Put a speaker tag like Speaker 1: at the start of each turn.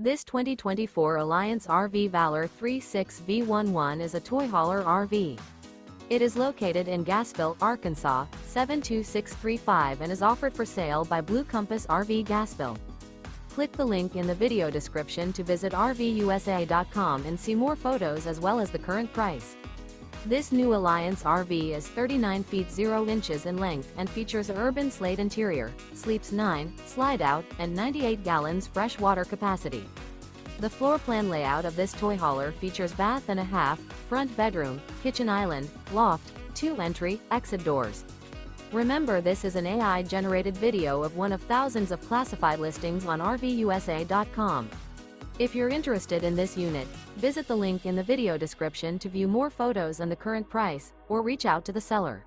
Speaker 1: This 2024 Alliance RV Valor 36V11 is a toy hauler RV. It is located in Gassville, Arkansas, 72635 and is offered for sale by Blue Compass RV Gassville. Click the link in the video description to visit RVUSA.com and see more photos as well as the current price. This new Alliance RV is 39 feet 0 inches in length and features a URBAN SLATE interior, sleeps 9, Slideout, and 98 gallons fresh water capacity. The floor plan layout of this toy hauler features bath and a half, front bedroom, kitchen island, loft, 2 entry, exit doors. Remember, this is an AI-generated video of one of thousands of classified listings on RVUSA.com. If you're interested in this unit, visit the link in the video description to view more photos and the current price, or reach out to the seller.